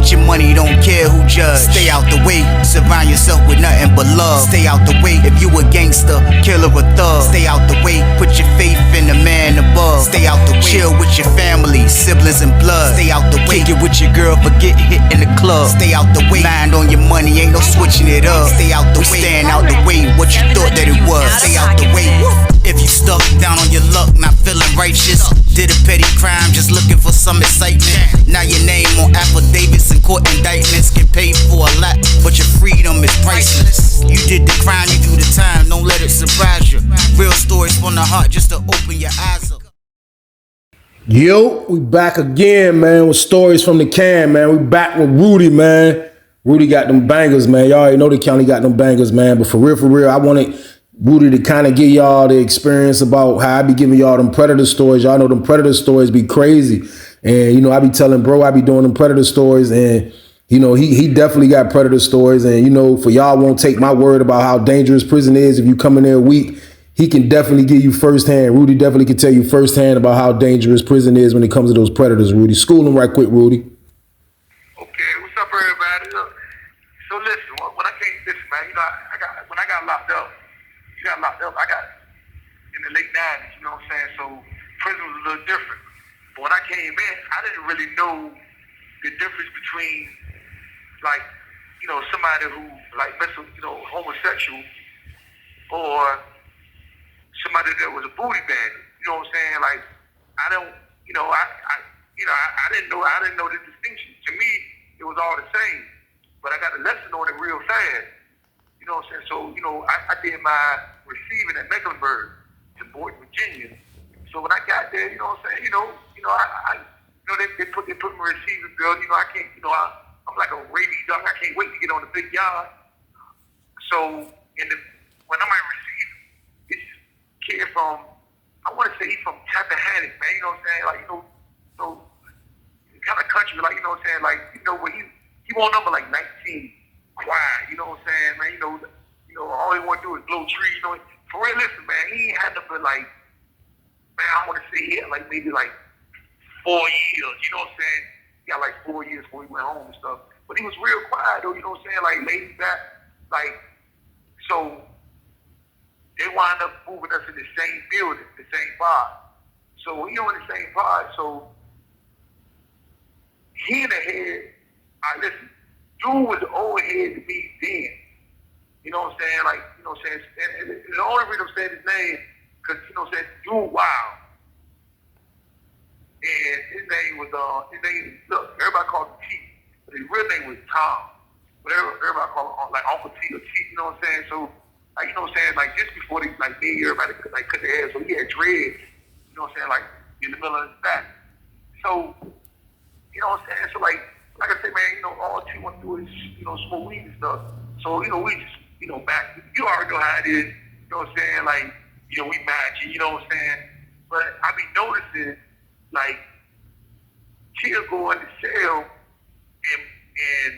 Get your money, don't care who judge. Stay out the way, surround yourself with nothing but love. Stay out the way, if you a gangster, killer or thug. Stay out the way, put your faith in the man above. Stay out the way, chill with your family, siblings and blood. Stay out the way, kick it with your girl, forget hit in the club. Stay out the way, mind on your money, ain't no switching it up. Stay out the way, stand out the way, what you thought that it was. Stay out the way. If you stuck down on your luck, not feeling righteous, did a petty crime, just looking for some excitement. Now your name on affidavits and court indictments, get paid for a lot, but your freedom is priceless. You did the crime, you do the time, don't let it surprise you. Real stories from the heart, just to open your eyes up. Yo, we back again, man, with stories from the can, man. We back with Rudy, man. Rudy got them bangers, man. Y'all already know the county got them bangers, man. But for real, I wanted Rudy to kind of give y'all the experience about how I be giving y'all them predator stories. Y'all know them predator stories be crazy. And, you know, I be telling bro, I be doing them predator stories. And, you know, he definitely got predator stories. And, you know, for y'all won't take my word about how dangerous prison is if you come in there weak. He can definitely give you firsthand. Rudy definitely can tell you firsthand about how dangerous prison is when it comes to those predators, Rudy. School him right quick, Rudy. Okay, what's up, everybody? So listen, when I came, listen, man, you know, when I got locked up, I got in the late 90s, you know what I'm saying? So prison was a little different. But when I came in, I didn't really know the difference between, like, you know, somebody who, like, homosexual or somebody that was a booty bandit. You know what I'm saying? Like, I don't, you know, I didn't know the distinction. To me, it was all the same. But I got a lesson on it real fast. You know what I'm saying? So, you know, I did my receiving at Mecklenburg to Boynton, Virginia. So when I got there, you know what I'm saying? They put me in receiving bill. You know, I can't, you know, I'm like a rabies dog. I can't wait to get on the big yard. So when I'm in receiving, this kid from, I want to say he's from Tappahannock, man. You know what I'm saying? Like, you know, kind of country, like, you know what I'm saying? Like, you know, when he won't number like 19, quiet, you know what I'm saying, man? You know, all he want to do is blow trees, you know. For real, listen, man, he ain't had nothing like, man, I want to say he had like maybe like 4 years, you know what I'm saying? He got like 4 years before he went home and stuff. But he was real quiet, though, you know what I'm saying? Like, laid back, like, so they wind up moving us in the same building, the same pod. So when you're in the same pod, so he in the head, listen, dude was the old head to me then. You know what I'm saying? Like, you know what I'm saying? And the only reason I'm saying his name, because, you know what I'm saying, dude wild. And his name, look, everybody called him T, but his real name was Tom. But everybody called him like Uncle T or T, you know what I'm saying? So, like, you know what I'm saying, like, just before they, like, me, everybody like cut their hair, so he had dreads, you know what I'm saying, like, in the middle of his back. So, you know what I'm saying? So, like I said, man, you know, all T want to do is, you know, smoke weed and stuff. So, you know, we just, you know, back, you already know how it is, you know what I'm saying? Like, you know, we matching, you know what I'm saying? But I be noticing, like, T'll go in the cell and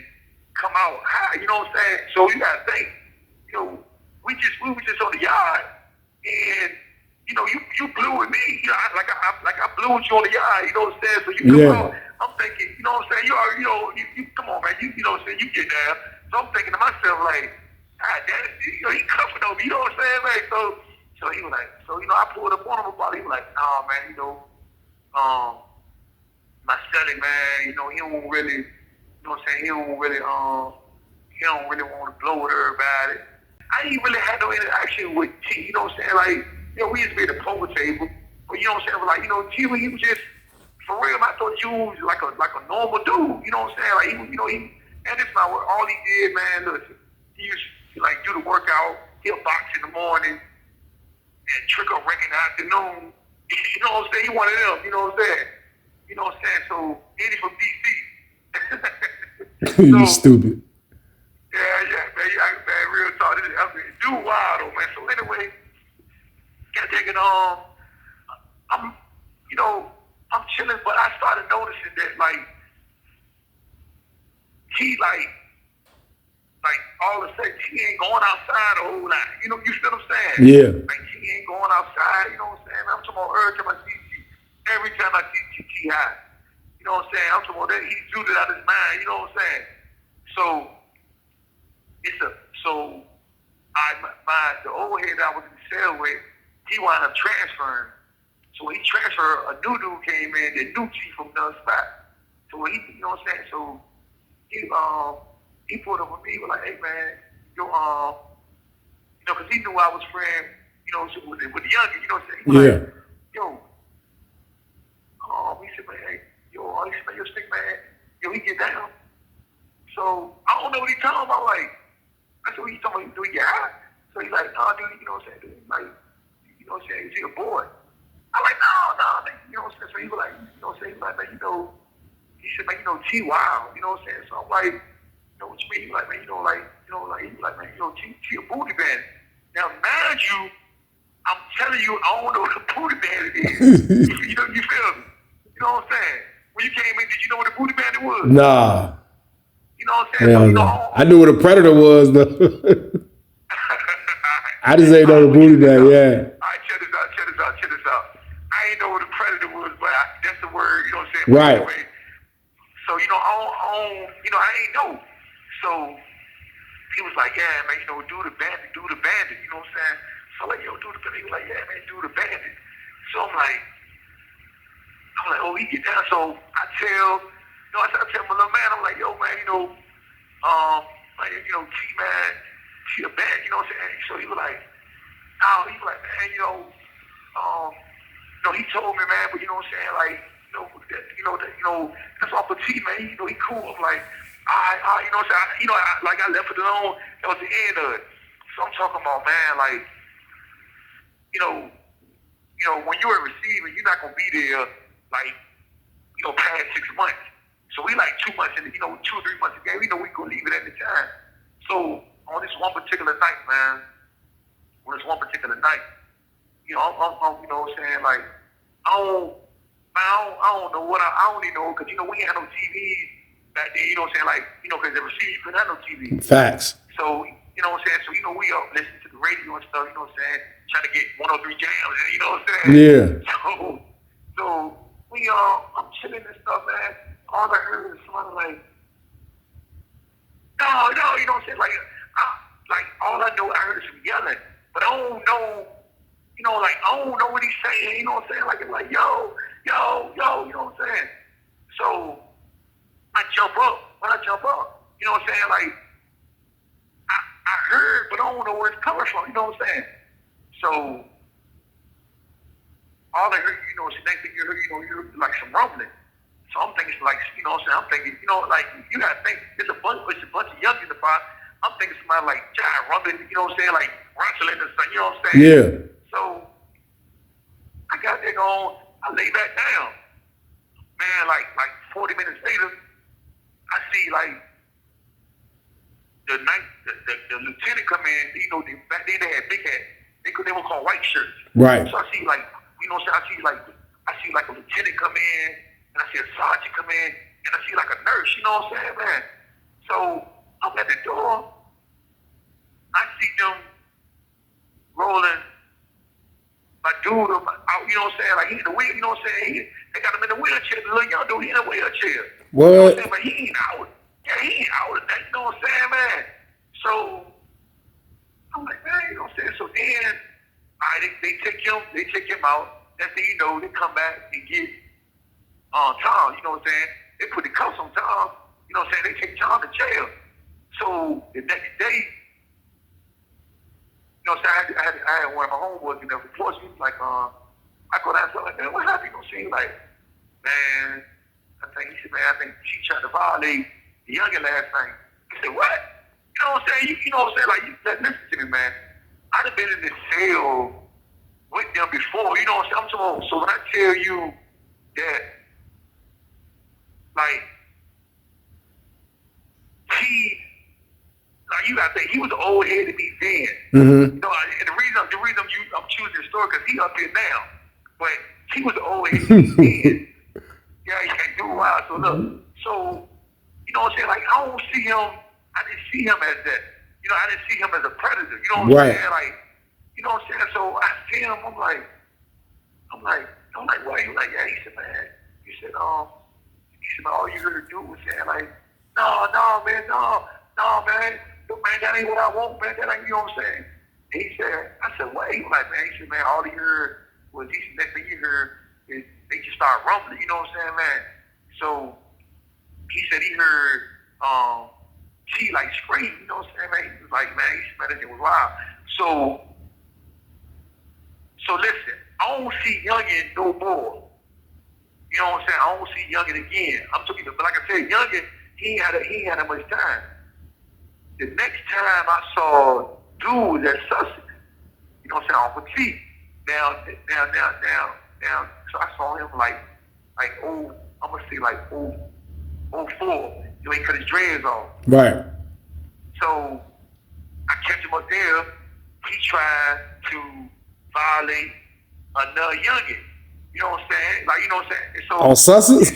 come out high, you know what I'm saying? So you gotta think, you know, we were just on the yard, and you know, you blew with me, you know, I blew with you on the yard, you know what I'm saying? So you come out, I'm thinking, you know what I'm saying? You already, you know, you come on, man, you know what I'm saying? You get there. So I'm thinking to myself, like, God damn, you know, he coming over, you know what I'm saying? Like, so he was like, so you know, I pulled up on him about it. He was like, nah, man, you know, my celly, man, you know, he don't really, you know what I'm saying? He don't really want to blow with everybody. I ain't really had no interaction with T, you know what I'm saying? Like, you know, we used to be at the poker table, but you know what I'm saying? But like, you know, T, he was just, for real, I thought you was like a normal dude, you know what I'm saying? Like, you know, and it's not what all he did, man. Listen, he used to like do the workout, he'll box in the morning, and trick or wreck in the afternoon. You know what I'm saying? He one of them, you know what I'm saying? You know what I'm saying? So, Eddie from DC. You stupid. Yeah, man, real talk. I mean, dude wild though, man. So anyway, got taken I'm chilling, but I started noticing that like he like all of a sudden he ain't going outside a whole lot. You know, you feel what I'm saying? Yeah. Like he ain't going outside, you know what I'm saying? I'm talking about every time I see T high. You know what I'm saying? I'm talking about that. He drew it out of his mind. You know what I'm saying? So the old head that I was in the cell with, he wound up transferring. So when he transferred, a new dude came in that knew Chief from another spot. So he, you know what I'm saying? So he pulled up with me. He was like, "Hey man, you know, because he knew I was friend, you know, with the youngin, you know what I'm saying?" He was like, "Yo, he said, man, hey, he said, man, yo, stick man, yo, he get down." So I don't know what he talking about. Like, I said, what he talking about? Do he get high? So he's like, "No, dude, you know what I'm saying? Dude, like, you know what I'm saying? Is he a boy?" I'm like, "No, man, you know what I'm saying?" So he was like, you know what I'm saying? He's like, "Man, you know," he said, "Man, you know, T wild," you know what I'm saying? So I'm like, "You know what you mean?" He's like, "Man, you know, like, he was like, man, you know, T a booty band." Now, mind you, I'm telling you, I don't know what a booty bandit is. You feel me? You know what I'm saying? When you came in, did you know what a booty bandit was? Nah. You know what I'm saying? So, you know, I knew what a predator was, though. I just ain't know the booty bag, yeah. All right, check this out. I ain't know what a predator was, but that's the word, you know what I'm saying? Right. Anyway, so, you know, I ain't know. So he was like, "Yeah, man, you know, do the bandit, you know what I'm saying?" So I'm like, "Yo, do the bandit." He was like, "Yeah, man, do the bandit." So I'm like, "Oh, he get down." So I tell my little man, I'm like, "Yo, man, you know, like, you know, T-Man, she a band, you know what I'm saying?" So he was like, "Oh," he was like, "Man, you know, he told me, man, but you know what I'm saying, like, you know, that's all for T-Man, you know, he cool." I'm like, I you know what I'm saying, I left it alone. That was the end of it. So I'm talking about, man, like, you know, when you're a receiver, you're not gonna be there, like, you know, past 6 months. So we like 2 months in, you know, 2 or 3 months again. We know we gonna leave it at the time. So on this one particular night, man, you know, I'm you know what I'm saying, like, I don't know what I don't even know, because, you know, we ain't had no TVs back then, you know what I'm saying, like, you know, because the receiver, you couldn't have no TV. Facts. So, you know what I'm saying, so, you know, we up listening to the radio and stuff, you know what I'm saying, trying to get 103 jams, you know what I'm saying? Yeah. So we I'm chilling and stuff, man. All I heard was somebody like, no, you know what I'm saying? Like, all I know, I heard some yelling, but I don't know, you know, like, I don't know what he's saying, you know what I'm saying? Like, it's like, yo, you know what I'm saying? So I jump up. When I jump up, you know what I'm saying? Like, I heard, but I don't know where it's coming from, you know what I'm saying? So all I heard, you know, next thing you heard, you know, you heard like some rumbling. So I'm thinking, like, you know what I'm saying? I'm thinking, you know, like, you gotta think, it's a bunch of young in the pot. I'm thinking somebody like John rumbling, you know what I'm saying? Like, wrestling and stuff, you know what I'm saying? Yeah. So I got there going, I lay back down. Man, like 40 minutes later, I see, like, the lieutenant come in, you know, back then they had big hats. They were called white shirts. Right. So I see, like, you know what I'm saying? I see like a lieutenant come in, and I see a sergeant come in, and I see like a nurse, you know what I'm saying, man? So I'm at the door, I see them rolling my dude, you know what I'm saying? Like, he in the wheel, you know what I'm saying? They got him in the wheelchair, the little young dude, he in a wheelchair. What? You know what I'm saying? But he ain't out. Yeah, he ain't out of that, you know what I'm saying, man? So I'm like, man, you know what I'm saying? So then, they take him out. Next thing you know, they come back and get Tom, you know what I'm saying? They put the cuffs on Tom, you know what I'm saying? They take Tom to jail. So the next day, you know what I'm saying? I had one of my homeboys in there reports. He was like, I go down and tell like, man, what happened? You know what I'm saying? Like, man, he said, man, I think she tried to violate the youngin last night. I said, what? You know what I'm saying? You know what I'm saying? Like, listen to me, man. I'd have been in this cell with them before, you know what I'm saying? So when I tell you that, like, you gotta think, he was an old head to be then. Mm-hmm. You know, and the reason I'm choosing this story, because he up here now, but he was an old head to be then. Yeah, he can't do wild. So look, so, you know what I'm saying? Like, I didn't see him as that. You know, I didn't see him as a predator. You know what I'm saying? Like, you know what I'm saying? So I see him, I'm like, what? He was like, yeah. He said, man, he said, man, all you heard dude was saying like, no, man, look, man, that ain't what I want, man. That ain't, you know what I'm saying? And he said, I said, wait. He was like, man, he said, man, all he heard was next thing you heard is they just started rumbling, you know what I'm saying, man? So he said he heard she like scream, you know what I'm saying, man? He was like, man, that shit was wild. So listen, I don't see Youngin no more. You know what I'm saying? I don't see Youngin again. I'm talking, but like I said, Youngin, he ain't had that much time. The next time I saw dude at Sussex, you know what I'm saying, on Petit. Now, so I saw him like I'm gonna say like 04. You ain't cut his dreads off. Right. So I catch him up there. He tried to violate another youngin. You know what I'm saying? Like, you know what I'm saying? And so On Sussex? at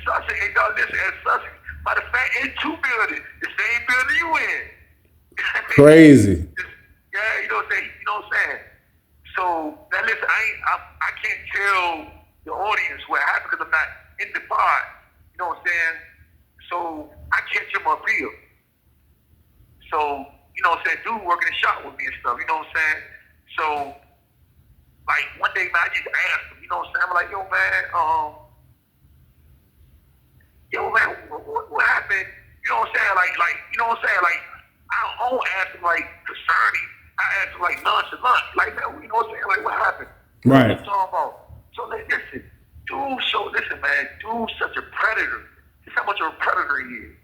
Sussex, and dog, listen, at Sussex. Matter of fact, in 2 buildings, the same building you in. Crazy. Yeah, you know what I'm saying? You know what I'm saying? So now listen, I can't tell the audience what happened because I'm not in the pod. You know what I'm saying? So I catch him up here. So, you know what I'm saying, dude working the shop with me and stuff, you know what I'm saying? So, like, one day, man, I just asked him, you know what I'm saying? I'm like, yo, man, what happened? You know what I'm saying? Like, you know what I'm saying? Like, I don't ask him, like, concerning. I ask him, like, nonchalant. Like, man, you know what I'm saying? Like, what happened? Right. What you talking about? So, like, listen, listen, man, dude's such a predator. That's how much of a predator he is.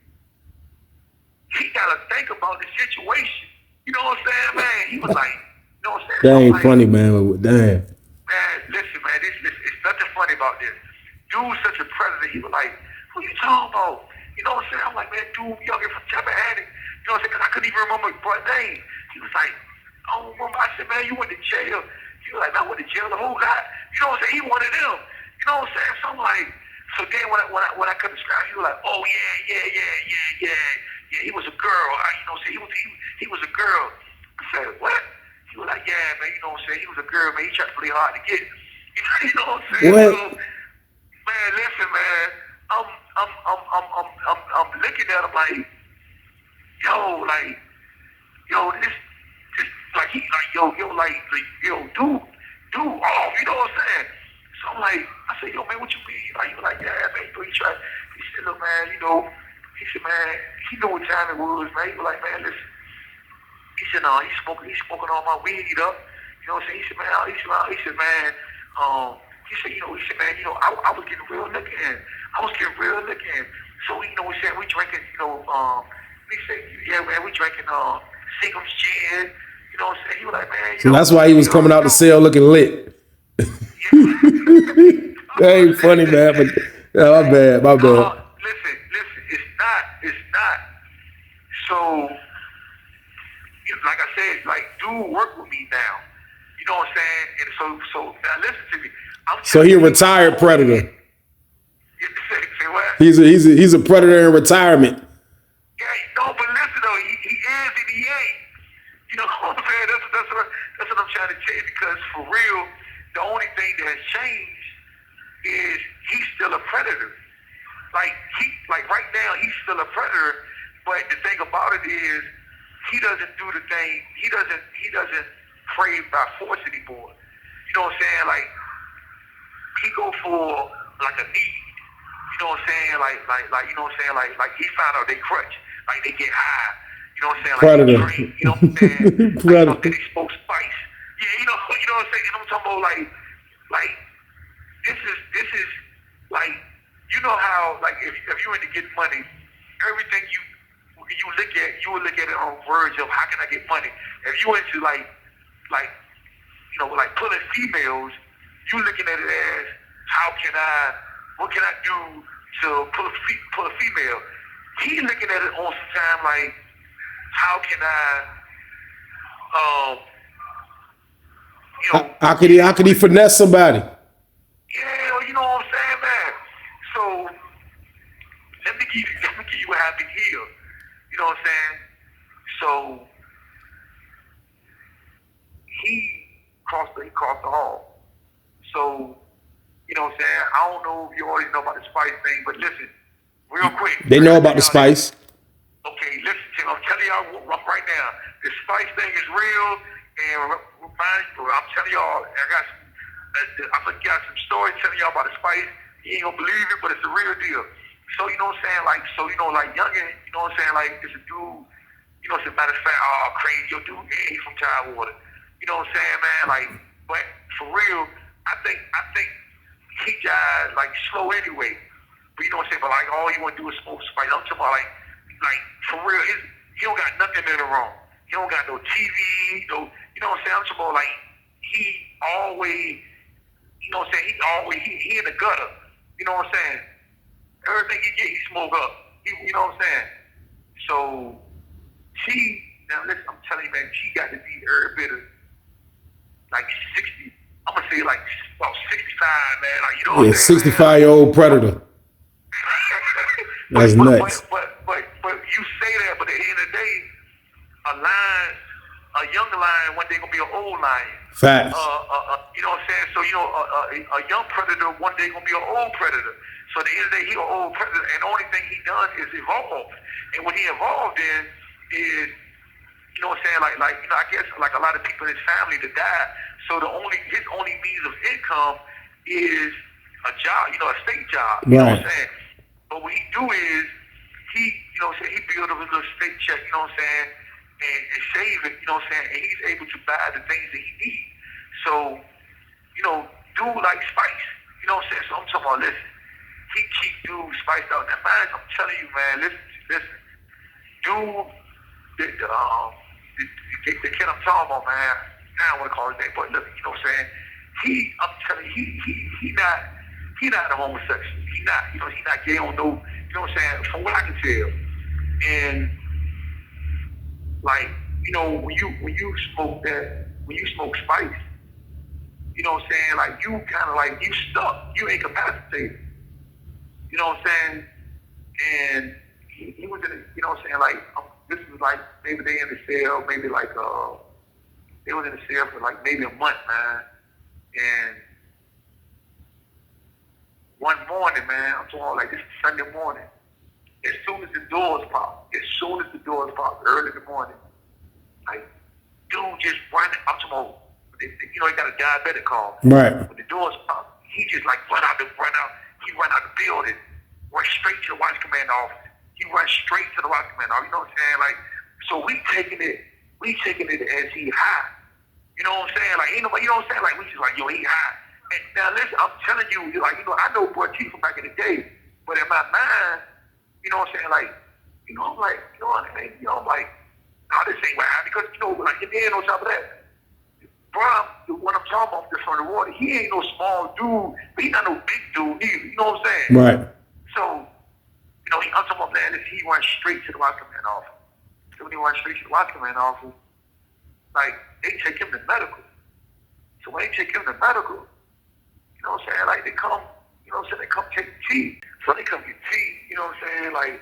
He gotta think about the situation. You know what I'm saying, man? He was like, you know what I'm saying? That ain't like, funny, man. Damn. Man, listen, man, it's nothing funny about this. Dude's such a predator. He was like, who you talking about? You know what I'm saying? I'm like, man, dude, younger from Tappahannock. You know what I'm saying? Because I couldn't even remember his brother's name. He was like, I don't remember. I said, man, you went to jail. He was like, I went to jail the whole lot. You know what I'm saying? He wanted them. You know what I'm saying? So I'm like, so then when I couldn't describe, he was like, oh yeah. Yeah, he was a girl. You know what I'm saying? He was a girl. I said, what? He was like, yeah, man, you know what I'm saying? He was a girl, man. He tried pretty hard to get. You know what I'm saying? What? So, man, listen, man. I'm looking at him like, this, like he, like, yo, dude, off. You know what I'm saying? So I'm like, I said, yo, man, what you mean? He was like, yeah, man, he tried. He said, look, man, you know. He said, man, he knew what time it was, man. He was like, man, listen. He said, no, he's smoking all my weed up. You know what I'm saying? He said, man, man, I was getting real looking. So, you know, we said, we drinking, you know, he said, yeah, man, we drinking Seagram's gin. You know what I'm saying? He was like, man, So that's why he was coming out the cell looking lit. That ain't funny, man. But my bad. Listen, it's not. So, like I said, like, dude work with me now. You know what I'm saying? And so now listen to me. So he a retired predator. Say what? He's a predator in retirement. Yeah, no, but listen though, he is and he ain't. You know what I'm saying? That's what I'm trying to tell you, because for real, the only thing that has changed is he's still a predator. Like right now, he's still a predator, but the thing about it is he doesn't do the thing. He doesn't crave by force anymore. You know what I'm saying? Like he go for like a need. You know what I'm saying? Like you know what I'm saying? Like he found out they crutch. Like they get high. You know what I'm saying? Like Predator. they drink. You know what I'm saying? Predator. Like they smoke spice. Yeah, you know what I'm saying? And I'm talking about like this is like, you know how, like, if you were to get money, everything you will look at it on verge of how can I get money. If you went to like you know, like pulling females, you looking at it as what can I do to pull a female. He looking at it on some time like, how can I How could he finesse somebody? Yeah, you know what I'm saying, man. So let me give you what happened here. You know what I'm saying? So he crossed the hall. So You know what I'm saying? I don't know if you already know about the Spice thing, but listen, real quick. They know about the Spice. Okay, listen, Tim, I'm telling y'all right now, the Spice thing is real, and I'm telling y'all, I got some stories telling y'all about the Spice. You ain't gonna believe it, but it's a real deal. So, you know what I'm saying? Like, like Youngin, you know what I'm saying? Like, it's a dude, you know, as a matter of fact, crazy, your dude, from Tidewater. You know what I'm saying, man? Like, but for real, I think he died, like, slow anyway. But you know what I'm saying? But, like, all you want to do is smoke Spice. I'm talking about, like, for real, he don't got nothing in the wrong. He don't got no TV, no, you know what I'm saying? I'm talking about, like, he always, you know what I'm saying? He in the gutter. You know what I'm saying? Everything he get, he smoke up. You know what I'm saying? So, now listen, I'm telling you, man, she got to be every bit of, like, 60. I'm going to say, like, about 65, man. Like, you know what I'm saying? 65-year-old predator. That's nuts. But you say that, but at the end of the day, a young lion one day gonna be an old lion. Facts. You know what I'm saying? So you know, a young predator one day gonna be an old predator. So at the end of the day, he an old predator, and the only thing he done is evolve. And what he evolved in is, you know what I'm saying? Like you know, I guess like a lot of people in his family that died. So his only means of income is a job, you know, a state job. You know what I'm saying? But what he do is you know what I'm saying, he build up a little state check, you know what I'm saying, and save it, you know what I'm saying, and he's able to buy the things that he needs. So, you know, dude like Spice, you know what I'm saying? So I'm talking about, listen, he keep dude spiced out. Now, man, I'm telling you, man, listen, dude, the kid I'm talking about, man, I don't want to call his name, but look, you know what I'm saying? I'm telling you, he not a homosexual. He not, you know, he not gay on no, you know what I'm saying, from what I can tell. And like, you know, when you smoke Spice, you know what I'm saying, like you kinda like you stuck, you incapacitated. You know what I'm saying? And he was in a, you know what I'm saying, like this was like maybe they in the cell, maybe like they was in the cell for like maybe a month, man. And one morning, man, I'm talking like this Sunday morning, as soon as the doors pop, early in the morning, like, dude just running, I'm talking about, you know, he got a diabetic call. Right. When the doors pop, he just like he run out the building, run straight to the watch command office. He run straight to the watch command office, you know what I'm saying? Like, so we taking it as he high. You know what I'm saying? Like, ain't nobody, you know what I'm saying? Like, we just like, yo, he high. And now listen, I'm telling you, like, you know, I know Boy T from back in the day, but in my mind, you know what I'm saying? Like, you know, I'm like, you know what I mean? You know, I'm like, nah, this ain't right. Because, you know, like, and then on top of that, bro, the one I'm talking about from the water, he ain't no small dude, but he not no big dude either. You know what I'm saying? Right. So, you know, I'm talking about, man, he went straight to the watch command office. So when he went straight to the watch command office, like, they take him to medical. So when they take him to medical, you know what I'm saying? Like, they come, you know what I'm saying? They come take tea. So they come get tea, you know what I'm saying? Like,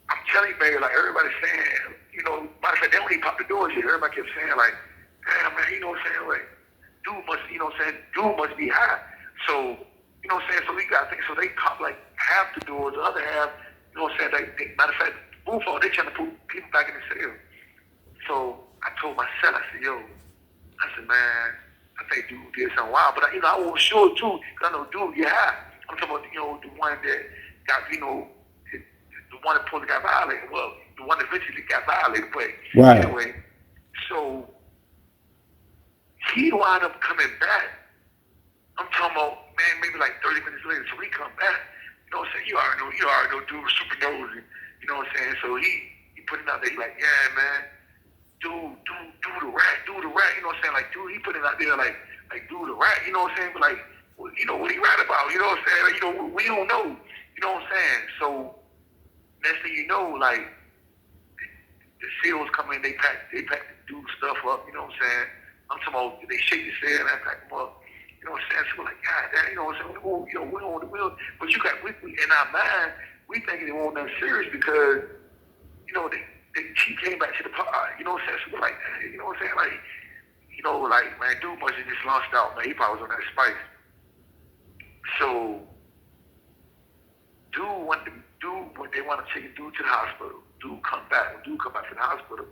I'm telling you, man, like, everybody's saying, you know, matter of fact, they don't even pop the doors yet. Everybody kept saying, like, damn, man, you know what I'm saying? Like, dude must, you know what I'm saying? Dude must be high. So, you know what I'm saying? So we got things, so they pop, like, half the doors, the other half, you know what I'm saying? Matter of fact, both of them, they trying to put people back in the cell. So I told my son, I said, yo, I said, man, I think dude did something wild. But, you know, I was sure, too, because I know dude, yeah, I'm talking about, you know, the one that got, you know, the one that pulled got violated. Well, the one that eventually got violated. But anyway, so he wound up coming back. I'm talking about, man, maybe like 30 minutes later. So he come back. You know what I'm saying? You already know dude was super nosy. You know what I'm saying? So he put it out there. He like, yeah, man, do the rat. You know what I'm saying? Like, dude, he put it out there like do the rat. You know what I'm saying? But like, you know what he rat about? You know what I'm saying? Like, you know, we don't know. You know what I'm saying? So next thing you know, like, the SEALs come in, they pack the dude stuff up. You know what I'm saying? I'm talking about they shake the cell and I pack them up. You know what I'm saying? So we're like, God damn, you know what I'm saying? We're on the wheel. But you got, we in our mind, we thinking it wasn't nothing serious because, you know, she came back to the pod. You know what I'm saying? So we're like, hey, you know what I'm saying? Like, you know, like, man, dude must have just launched out, man. He probably was on that Spice. So when they want to take dude to the hospital, dude come back. When dude come back from the hospital,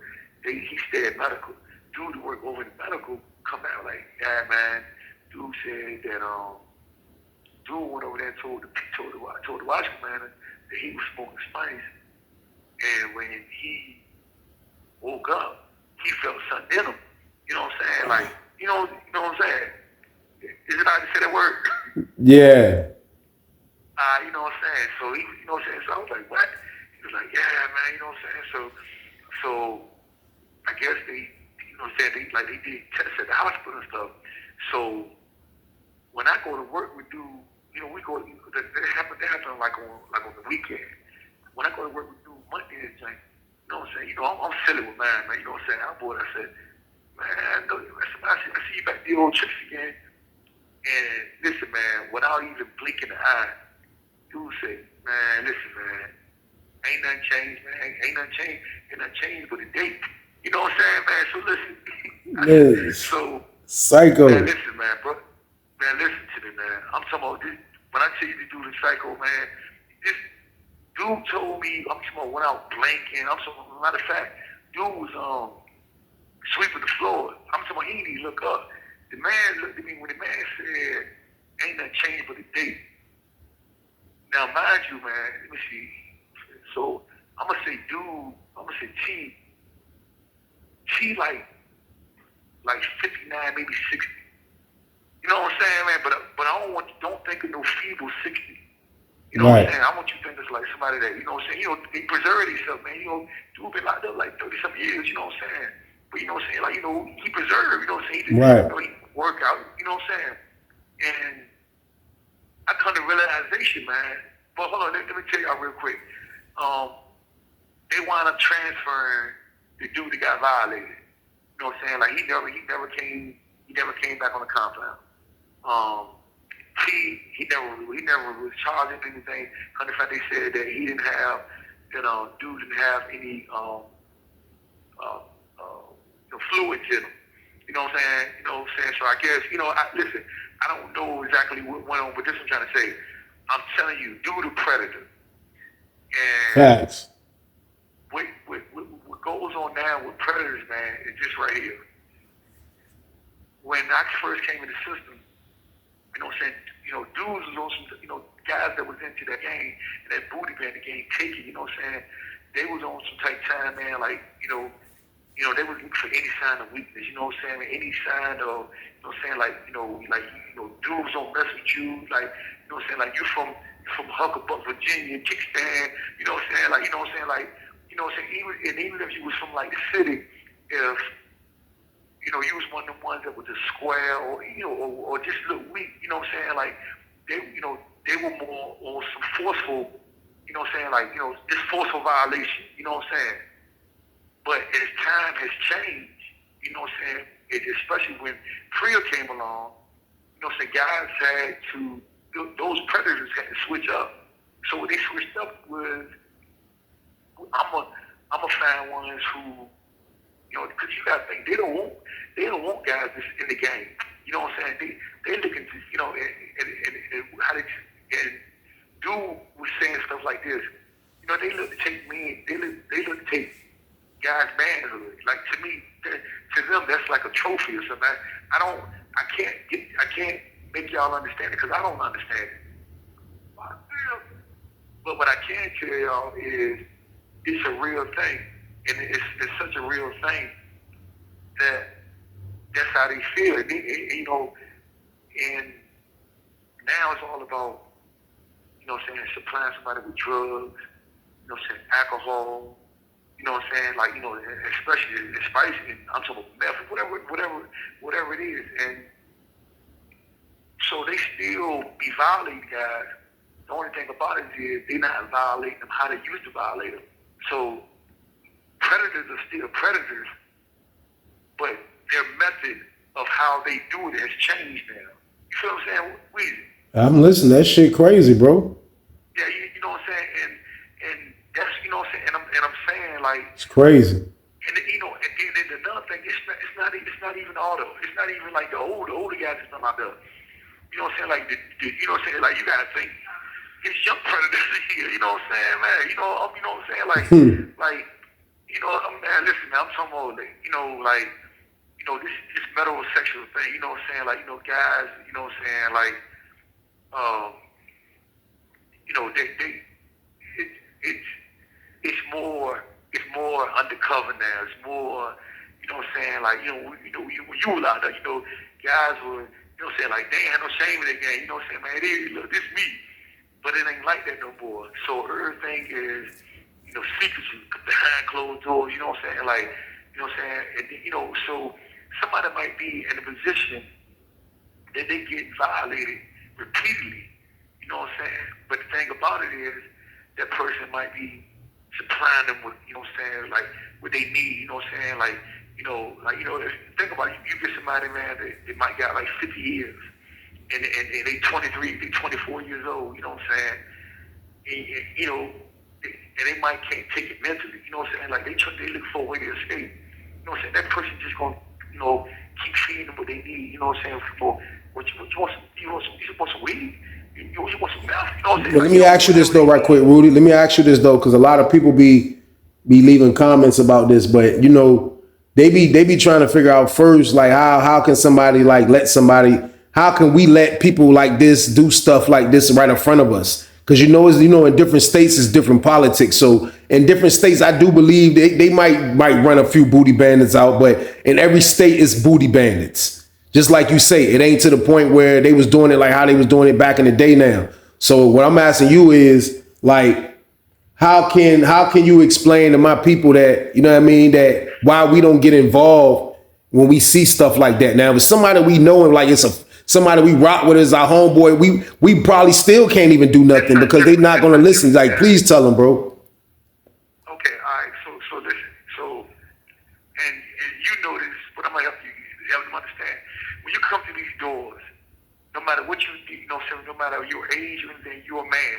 he stay at medical. Dude to work over in medical come back like, yeah man, dude said that dude went over there and told the watch commander that he was smoking spice, and when he woke up, he felt something in him. You know what I'm saying? Like, you know what I'm saying? Is it how to say that word? Yeah. You know what I'm saying? So he, you know what I'm saying? So I was like, what? He was like, yeah, man, you know what I'm saying? So I guess they, you know what I'm saying? They did tests at the hospital and stuff. So when I go to work with dude, you know, we go. That happened like on the weekend. When I go to work with dude Monday, it's like, you know what I'm saying? You know, I'm silly with mine, man. You know what I'm saying? I'm bored. I said, man, I see you back the old tricks again. And listen, man, without even blinking the eye, dude said, man, listen, man, ain't nothing changed, man. Ain't nothing changed. Ain't nothing changed but the date. You know what I'm saying, man? So listen. Yes. So Psycho. man, listen, man, bro. Man, listen to me, man. I'm talking about this. When I tell you to do the psycho, man, this dude told me, I'm talking about went out blanking. I'm talking about, matter of fact, dude was sweeping the floor. I'm talking about he didn't even look up. The man looked at me when the man said, ain't nothing changed but the date. Now, mind you, man, let me see. So, I'm going to say dude, I'm going to say T like 59, maybe 60. You know what I'm saying, man? But I don't think of no feeble 60. You know what I'm saying? I want you to think it's like somebody that, you know what I'm saying? You know, they preserve themselves, man. You know, dude been locked up like 30-something years, you know what I'm saying? But you know what I'm saying? Like, you know, he preserved, you know what I'm saying? He did, you know, he work out, you know what I'm saying? And I come to realization, man. But hold on, let me tell y'all real quick. They wound up transferring the dude that got violated. You know what I'm saying? Like he never came back on the compound. He never was charged with anything. In fact, they said that he didn't have, dude didn't have any fluids in him. You know what I'm saying? You know what I'm saying? So I guess, listen, I don't know exactly what went on, but this is what I'm trying to say. I'm telling you, dude, a predator. And facts. What goes on now with predators, man, is just right here. When I first came in the system, you know what I'm saying? Dudes was on some, guys that was into that game, and that booty band, the game taking, you know what I'm saying? They was on some tight time, man, like, they was looking for any sign of weakness, you know what I'm saying? Any sign of, you know what I'm saying, dudes don't mess with you, like, you know what I'm saying, like, you're from Huckabuck, Virginia, kickstand, you know what I'm saying, like, you know what I'm saying, like, you know what I'm saying, even if you was from, like, the city, if, you was one of them ones that was just square or, or just look weak, you know what I'm saying, like, they were more on some forceful, you know what I'm saying, like, just forceful violation, you know what I'm saying? But as time has changed, you know what I'm saying, especially when Priya came along, you know what I'm saying, guys had to, those predators had to switch up. So what they switched up was, I'm a find ones who, because you got to think, they don't want guys that's in the game. You know what I'm saying? They looking to, and how and dude was saying stuff like this. They look to take men, they look to take guys' manhood. Like to me, to them, that's like a trophy or something. I can't make y'all understand it because I don't understand it. But what I can tell y'all is it's a real thing. And it's such a real thing that that's how they feel. And now it's all about, supplying somebody with drugs, alcohol, especially in spice, and I'm talking about meth, whatever it is. And so they still be violating guys. The only thing about it is they're not violating them how they used to violate them. So predators are still predators, but their method of how they do it has changed now. You feel what I'm saying? Weezy. I'm listening. That shit crazy, bro. Yeah, you know what I'm saying? And that's, you know what I'm saying? And I'm saying, like, it's crazy. And another thing, it's not even all the, it's not even like the older guys that's not out there. You know what I'm saying? Like, you know what I'm saying? Like, you gotta think, it's young predators here. You know what I'm saying, man? You know what I'm saying? Like, you know, man, listen, man, I'm talking about, like, you know, like, you know, this metrosexual thing. You know what I'm saying? Like, you know, guys. You know what I'm saying? Like, you know, it's more undercover now. It's more, you know what I'm saying? Like, when you were out there, you know, guys were, you know what I'm saying? Like, they ain't had no shame in their game. You know what I'm saying, man? Look, this me. But it ain't like that no more. So everything is, you know, secrecy behind closed doors. You know what I'm saying? Like, you know what I'm saying? And, you know, so somebody might be in a position that they get violated repeatedly. You know what I'm saying? But the thing about it is, that person might be supplying them with, you know what I'm saying, like what they need. You know what I'm saying? Like, think about it. You get somebody, man, that might got like 50 years. And they 23, they 24 years old, you know what I'm saying? And, you know, and they might can't take it mentally, you know what I'm saying? Like, they look for a way to escape. You know what I'm saying? That person just gonna, you know, keep feeding them what they need, you know what I'm saying? For what you want some weed? You want some meth? You know what I'm saying? Well, let me ask you this though, right quick, Rudy. Let me ask you this though, because a lot of people be leaving comments about this, but you know, they be trying to figure out first, like how can somebody like how can we let people like this do stuff like this right in front of us? Because you know, in different states is different politics. So in different states, I do believe they might run a few booty bandits out, but in every state it's booty bandits. Just like you say, it ain't to the point where they was doing it like how they was doing it back in the day now. So what I'm asking you is like, how can you explain to my people that, you know what I mean, that why we don't get involved when we see stuff like that? Now, if it's somebody we know and like somebody we rock with as our homeboy, we probably still can't even do nothing because they're not going to listen. Like, please tell them, bro. Okay, all right. So listen. So, and you know this, but I'm gonna help them understand. When you come to these doors, no matter what you do, you know what I'm saying, no matter your age or anything, you're a man.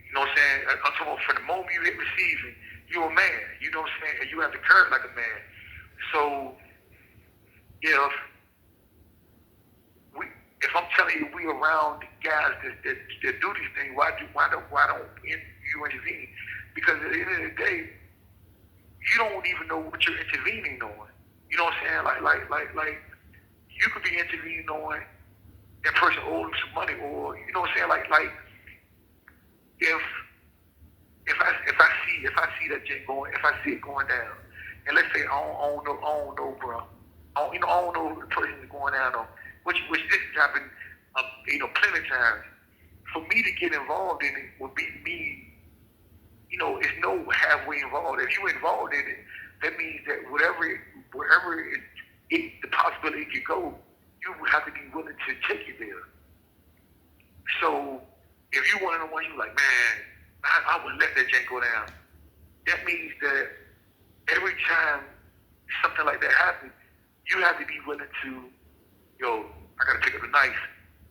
You know what I'm saying? I'm talking about from the moment you hit receiving, you're a man. You know what I'm saying? And you have to curve like a man. So, if I'm telling you we around guys that do these things, why don't you intervene? Because at the end of the day, you don't even know what you're intervening on. You know what I'm saying? Like you could be intervening on that person owes them some money, or you know what I'm saying? Like if I see that jet going, if I see it going down, and let's say I don't know, bro. I don't know the person is going down on, which this has happened, plenty of times. For me to get involved in it would be me. It's no halfway involved. If you're involved in it, that means that wherever the possibility could go, you would have to be willing to take it there. So if you one of the ones you like, man, I wouldn't let that jank go down. That means that every time something like that happens, you have to be willing to, I gotta pick up the knife.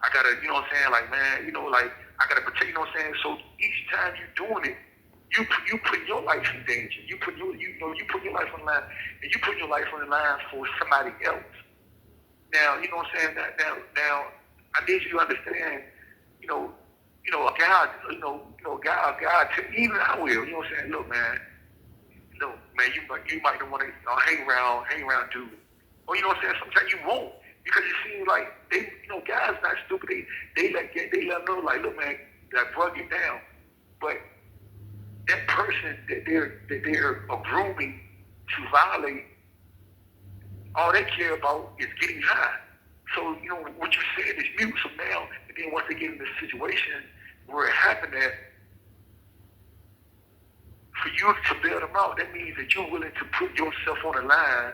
I gotta, you know what I'm saying? Like, man, I gotta protect, you know what I'm saying? So each time you're doing it, you put your life in danger. You put your life on the line, and you put your life on the line for somebody else. Now, you know what I'm saying? Now, I need you to understand, a guy, a guy, even I will, you know what I'm saying? Look, man, you might don't want to hang around dudes. Or you know what I'm saying? Sometimes you won't, because it seems like they, guys not stupid. They let them know, like, look, man, that bug it down. But that person that they're grooming to violate, all they care about is getting high. So, what you said is mute. So now, and then once they get in the situation where it happened at, for you to bail them out, that means that you're willing to put yourself on the line.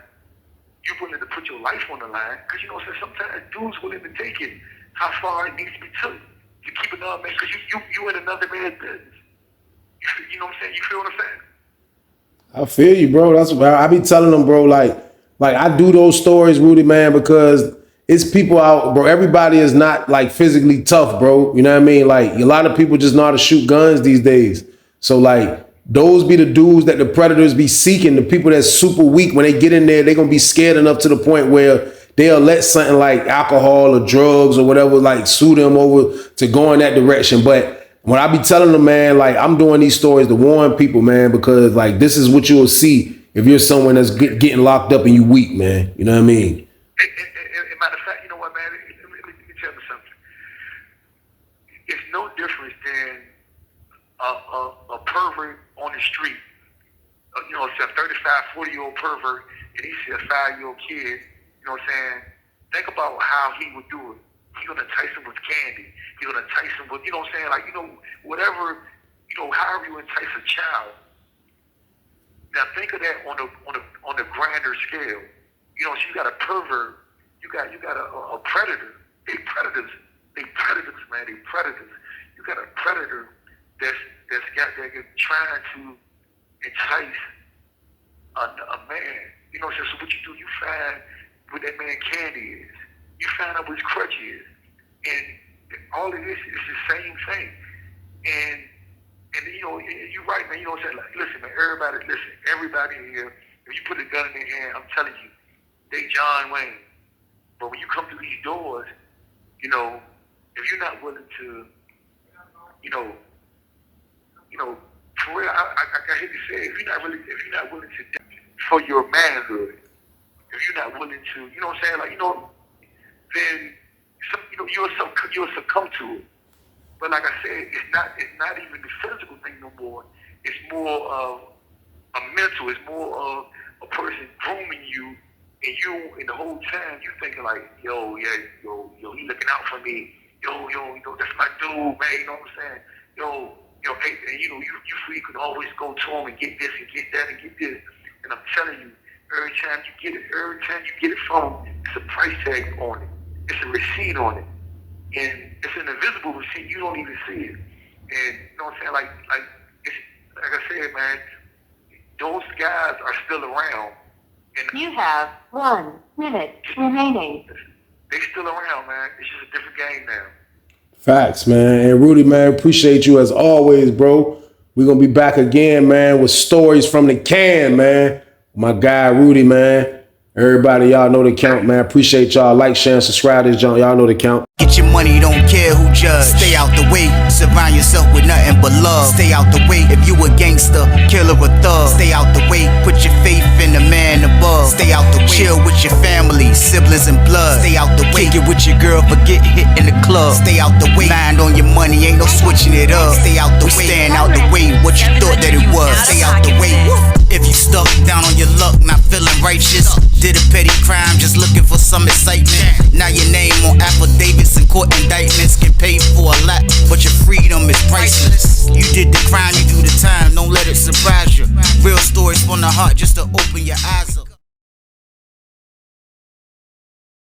You're willing to put your life on the line. Because, sometimes dudes willing to take it how far it needs to be took to keep another man. Because you in another man's business. You know what I'm saying? You feel what I'm saying? I feel you, bro. That's what I be telling them, bro. Like I do those stories, Rudy, man, because it's people out, bro. Everybody is not like physically tough, bro. You know what I mean? Like a lot of people just know how to shoot guns these days. So like those be the dudes that the predators be seeking, the people that's super weak. When they get in there, they're going to be scared enough to the point where they'll let something like alcohol or drugs or whatever like sue them over to go in that direction. But when I be telling them, man, like I'm doing these stories to warn people, man, because like this is what you'll see if you're someone that's getting locked up and you weak, man. You know what I mean? And matter of fact, you know what, man? Let me tell you something. It's no difference than a pervert on the street. You know, it's a 35, 40-year-old pervert, and he see a 5-year-old kid. You know what I'm saying? Think about how he would do it. He's gonna entice him with candy. He's gonna entice him with, you know what I'm saying? Like, you know, whatever, you know, however you entice a child. Now think of that on a grander scale. You know, so you got a pervert, you got a predator. They predators, man. They predators. You got a predator that's trying to entice a man. You know, so what you do, you find what that man candy is. You find out what his crutch is. And all of this is the same thing. And you know, you're right, man. You know what I'm saying? Like, listen, man, everybody here, if you put a gun in their hand, I'm telling you, they John Wayne. But when you come through these doors, you know, if you're not willing to, you know, for real, I hate to say it, if you're not willing to die for your manhood, if you're not willing to, you know what I'm saying, like, you know, then you'll succumb to it. But like I said, it's not even the physical thing no more. It's more of a mental. It's more of a person grooming you, and the whole time you thinking like, yo, he looking out for me. Yo, that's my dude, man. You know what I'm saying? Yo, hey, and you know, you can always go to him and get this and get that and get this. And I'm telling you, every time you get it from him, it's a price tag on it. It's a receipt on it. And it's an invisible receipt. You don't even see it. And you know what I'm saying? Like I said, man, those guys are still around. And you have 1 minute remaining. They still around, man. It's just a different game now. Facts, man. And Rudy, man, appreciate you as always, bro. We're going to be back again, man, with stories from the can, man. My guy, Rudy, man. Everybody, y'all know the count, man. Appreciate y'all. Like, share, and subscribe to this junk. Y'all know the count. Get your money, don't care who judge. Stay out the way, surround yourself with nothing but love. Stay out the way if you a gangster, killer or thug. Stay out the way, put your faith in the man above. Stay out the way, chill with your family, siblings and blood. Stay out the way, kick it with your girl, forget hit in the club. Stay out the way, mind on your money, ain't no switching it up. Stay out the way, stand out the way, what you thought that it was. Stay out the way. If you stuck down on your luck, not feeling righteous, did a petty crime, just looking for some excitement. Now your name on affidavits and court indictments, get paid for a lot, but your freedom is priceless. You did the crime, you do the time, don't let it surprise you. Real stories from the heart, just to open